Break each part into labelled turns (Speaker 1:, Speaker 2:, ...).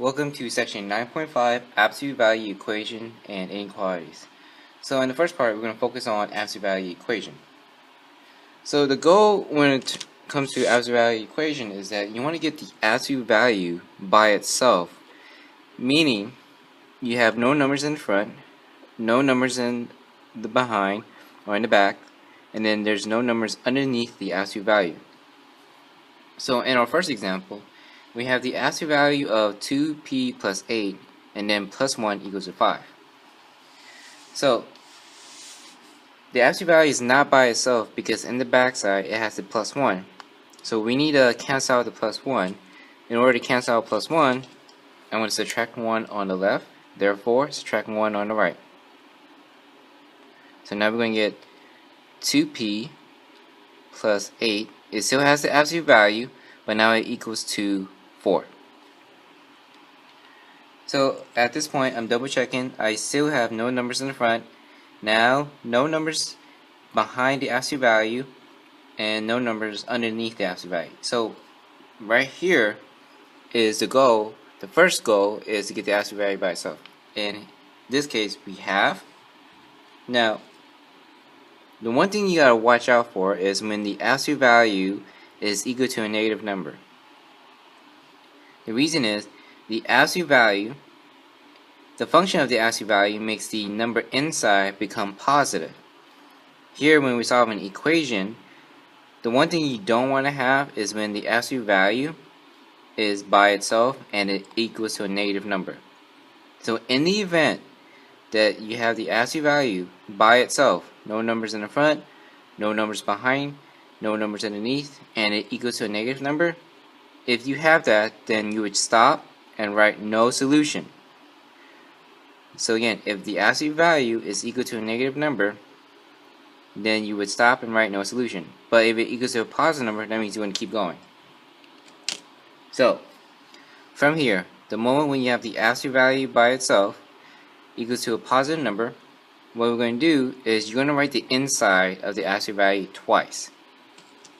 Speaker 1: Welcome to section 9.5, absolute value equation and inequalities. So in the first part, we're going to focus on absolute value equation. So the goal when it comes to absolute value equation is that you want to get the absolute value by itself, meaning you have no numbers in front, no numbers in the behind or in the back, and then there's no numbers underneath the absolute value. So in our first example, we have the absolute value of 2p plus 8 and then plus 1 equals to 5. So the absolute value is not by itself because in the backside it has the plus 1. So we need to cancel out the plus 1. In order to cancel out plus 1, I'm going to subtract 1 on the left, therefore subtract 1 on the right. So now we're going to get 2p plus 8. It still has the absolute value, but now it equals to 4. So at this point, I'm double checking. I still have no numbers in the front. Now, no numbers behind the absolute value, and no numbers underneath the absolute value. So right here is the goal. The first goal is to get the absolute value by itself. In this case, we have. Now, the one thing you gotta watch out for is when the absolute value is equal to a negative number. The reason is the absolute value, the function of the absolute value makes the number inside become positive. Here, when we solve an equation, the one thing you don't want to have is when the absolute value is by itself and it equals to a negative number. So in the event that you have the absolute value by itself, no numbers in the front, no numbers behind, no numbers underneath, and it equals to a negative number, if you have that, then you would stop and write no solution. So again, if the absolute value is equal to a negative number, then you would stop and write no solution. But if it equals to a positive number, that means you want to keep going. So from here, the moment when you have the absolute value by itself equals to a positive number, what we're going to do is you're going to write the inside of the absolute value twice.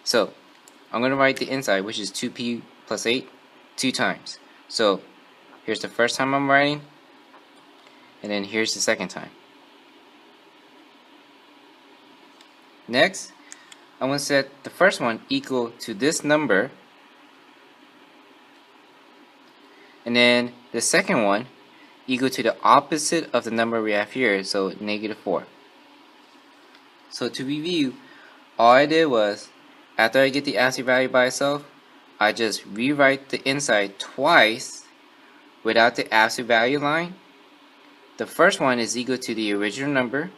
Speaker 1: So I'm going to write the inside, which is 2p plus 8, 2 times. So here's the first time I'm writing, and then here's the second time. Next, I'm going to set the first one equal to this number, and then the second one equal to the opposite of the number we have here, so negative 4. So to review, all I did was, after I get the absolute value by itself, I just rewrite the inside twice without the absolute value line. The first one is equal to the original number.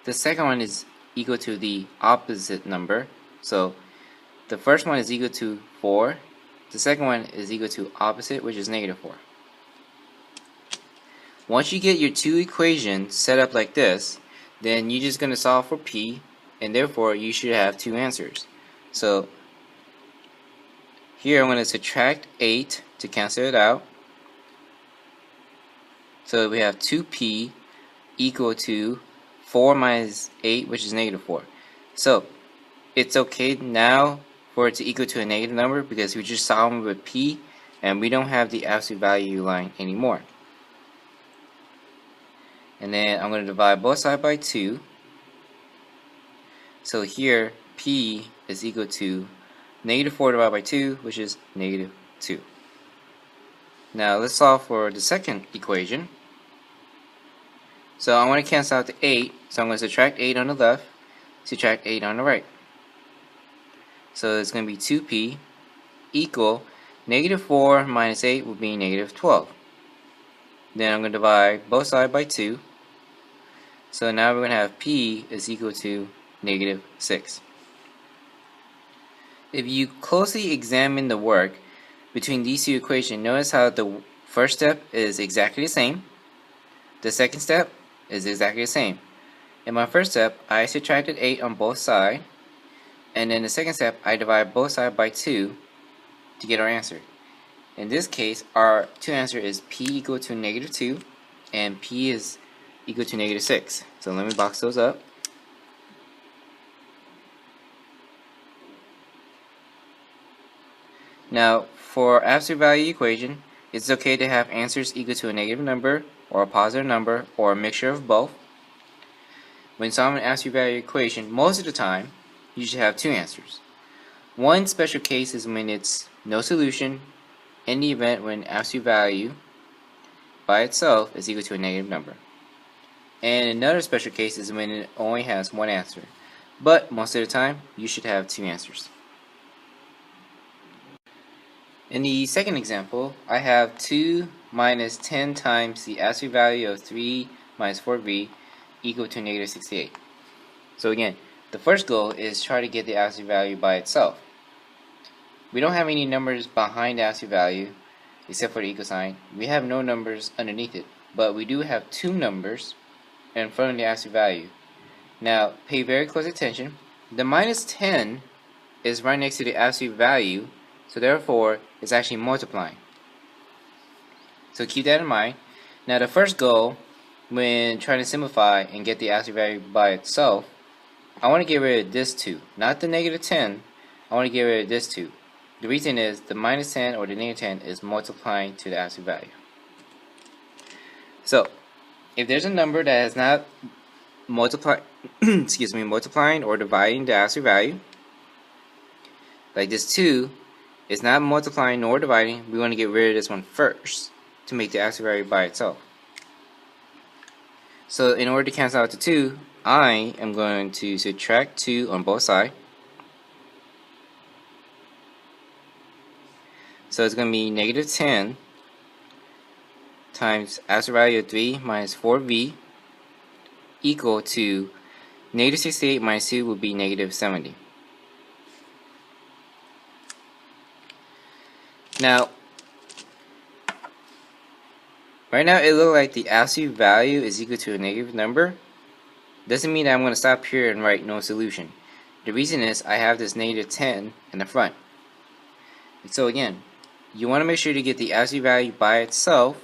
Speaker 1: The second one is equal to the opposite number. So the first one is equal to 4. The second one is equal to opposite, which is negative 4. Once you get your two equations set up like this, then you're just going to solve for p, and therefore you should have two answers. So here I'm going to subtract 8 to cancel it out. So we have 2p equal to 4 minus 8, which is negative 4. So it's okay now for it to equal to a negative number because we just solved with p and we don't have the absolute value line anymore. And then I'm going to divide both sides by 2. So here p is equal to negative 4 divided by 2, which is negative 2. Now let's solve for the second equation. So I want to cancel out the 8, so I'm going to subtract 8 on the left, subtract 8 on the right. So it's going to be 2p equal negative 4 minus 8 will be negative 12. Then I'm going to divide both sides by 2. So now we're going to have p is equal to negative 6. If you closely examine the work between these two equations, notice how the first step is exactly the same. The second step is exactly the same. In my first step, I subtracted 8 on both sides, and in the second step, I divide both sides by 2 to get our answer. In this case, our two answer is p equal to negative 2 and p is equal to negative 6. So let me box those up. Now, for absolute value equation, it's okay to have answers equal to a negative number or a positive number or a mixture of both. When solving an absolute value equation, most of the time, you should have two answers. One special case is when it's no solution in the event when absolute value by itself is equal to a negative number. And another special case is when it only has one answer. But most of the time, you should have two answers. In the second example, I have 2 minus 10 times the absolute value of 3 minus 4b equal to negative 68. So again, the first goal is try to get the absolute value by itself. We don't have any numbers behind the absolute value except for the equal sign. We have no numbers underneath it, but we do have two numbers in front of the absolute value. Now, pay very close attention. The minus 10 is right next to the absolute value, so therefore it's actually multiplying. So keep that in mind. Now, the first goal when trying to simplify and get the absolute value by itself, I want to get rid of this 2, not the negative 10. I want to get rid of this 2. The reason is the minus 10 or the negative 10 is multiplying to the absolute value. So, if there's a number that is not multiplying or dividing the absolute value, like this 2 is not multiplying nor dividing, we want to get rid of this one first to make the absolute value by itself. So in order to cancel out the 2, I am going to subtract 2 on both sides. So it's going to be negative 10 times absolute value of 3 minus 4v equal to negative 68 minus 2 will be negative 70. Now, right now it looks like the absolute value is equal to a negative number. Doesn't mean that I'm going to stop here and write no solution. The reason is I have this negative 10 in the front. And so again, you want to make sure to get the absolute value by itself,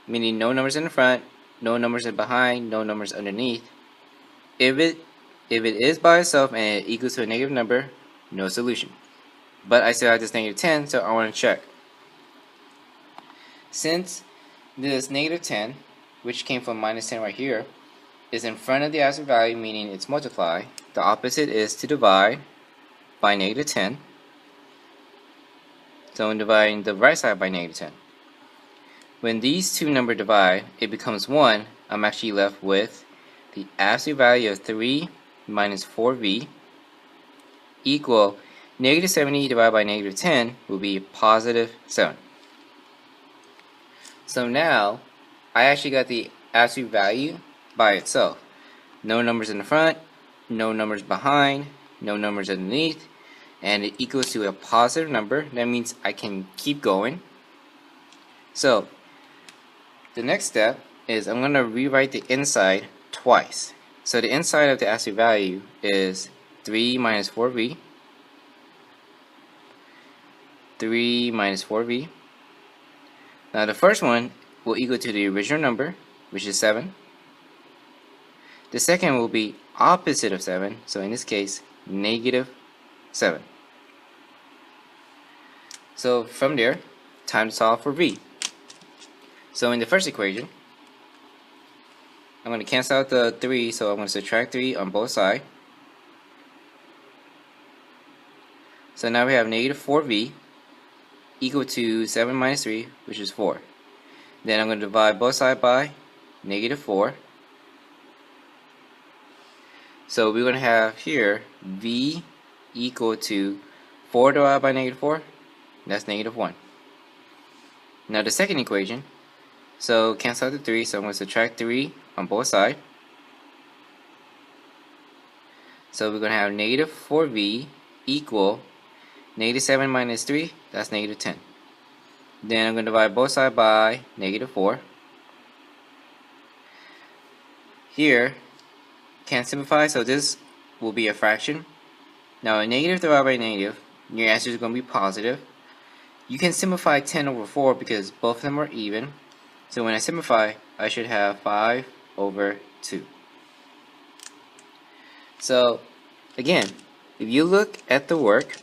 Speaker 1: meaning no numbers in the front, no numbers in behind, no numbers underneath. If it is by itself and it equals to a negative number, no solution. But I still have this negative 10, so I want to check. Since this negative 10, which came from minus 10 right here, is in front of the absolute value, meaning it's multiply, the opposite is to divide by negative 10. So I'm dividing the right side by negative 10. When these two numbers divide, it becomes 1. I'm actually left with the absolute value of 3 minus 4v equal negative 70 divided by negative 10 will be positive 7. So now, I actually got the absolute value by itself. No numbers in the front, no numbers behind, no numbers underneath, and it equals to a positive number. That means I can keep going. So, the next step is I'm going to rewrite the inside twice. So the inside of the absolute value is 3 minus 4v. 3 minus 4v. Now the first one will equal to the original number, which is 7. The second will be opposite of 7, so in this case, negative 7. So from there, time to solve for v. So in the first equation, I'm going to cancel out the 3, so I'm going to subtract 3 on both sides. So now we have negative 4v equal to 7 minus 3, which is 4. Then I'm going to divide both sides by negative 4. So we're going to have here v equal to 4 divided by negative 4. That's negative 1. Now the second equation, so cancel out the 3, so I'm going to subtract 3 on both sides. So we're going to have negative 4v equal negative 7 minus 3, that's negative 10. Then I'm going to divide both sides by negative 4. Here, can't simplify, so this will be a fraction. Now a negative divided by negative, your answer is going to be positive. You can simplify 10 over 4 because both of them are even. So when I simplify, I should have 5 over 2. So again, if you look at the work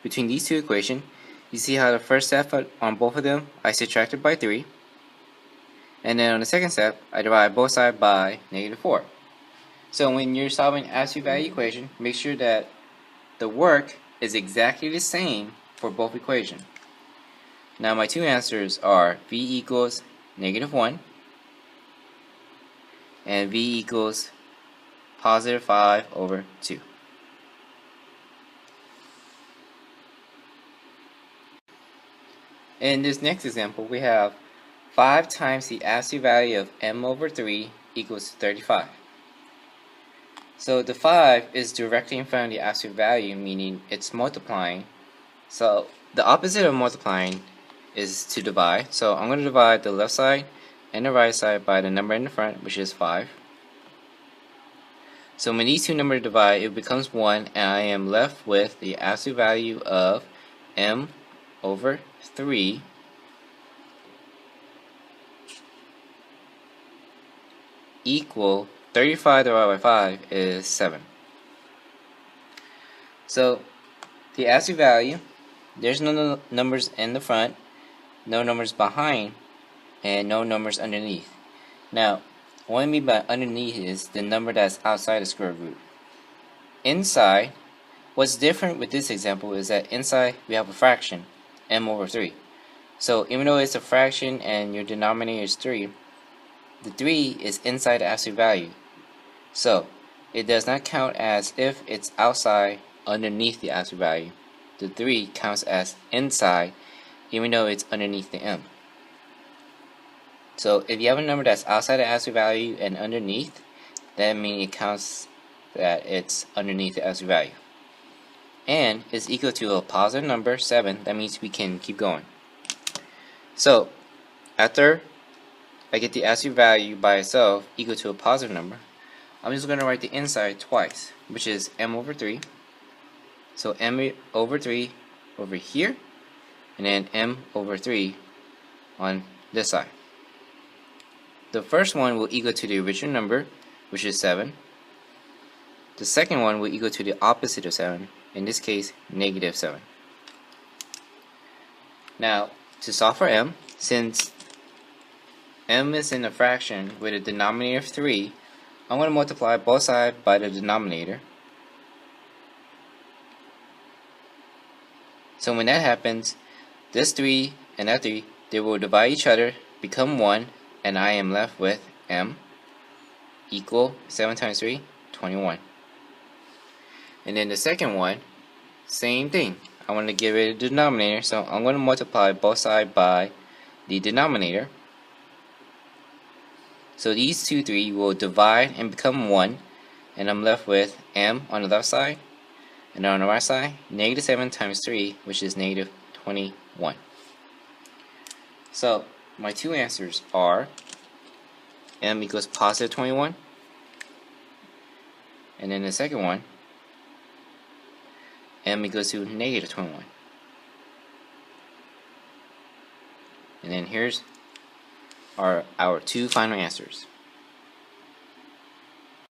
Speaker 1: between these two equations, you see how the first step on both of them, I subtracted by 3. And then on the second step, I divide both sides by -4. So when you're solving absolute value equation, make sure that the work is exactly the same for both equations. Now my two answers are v equals -1 and v equals +5/2. In this next example, we have 5 times the absolute value of m/3 equals 35. So the 5 is directly in front of the absolute value, meaning it's multiplying. So the opposite of multiplying is to divide. So I'm going to divide the left side and the right side by the number in the front, which is 5. So when these two numbers divide, it becomes 1, and I am left with the absolute value of m/3 equal 35 divided by 5 is 7. So the absolute value, there's no numbers in the front, no numbers behind, and no numbers underneath. Now, what I mean by underneath is the number that's outside the square root. Inside, what's different with this example is that inside we have a fraction, m/3. So even though it's a fraction and your denominator is 3, the 3 is inside the absolute value. So it does not count as if it's outside underneath the absolute value. The 3 counts as inside even though it's underneath the m. So if you have a number that's outside the absolute value and underneath, that means it counts that it's underneath the absolute value. And is equal to a positive number, 7. That means we can keep going. So after I get the absolute value by itself equal to a positive number, I'm just going to write the inside twice, which is m/3. So m/3 over here, and then m/3 on this side. The first one will equal to the original number, which is 7. The second one will equal to the opposite of 7, in this case, -7. Now, to solve for m, since m is in a fraction with a denominator of 3, I'm going to multiply both sides by the denominator. So when that happens, this 3 and that 3, they will divide each other, become 1, and I am left with m equal 7 times 3, 21. And then the second one, same thing. I want to get rid of the denominator, so I'm going to multiply both sides by the denominator. So these 3 will divide and become 1, and I'm left with m on the left side, and on the right side, -7 times 3, which is -21. So my two answers are m equals +21, and then the second one, m equals to -21. And then here's our two final answers.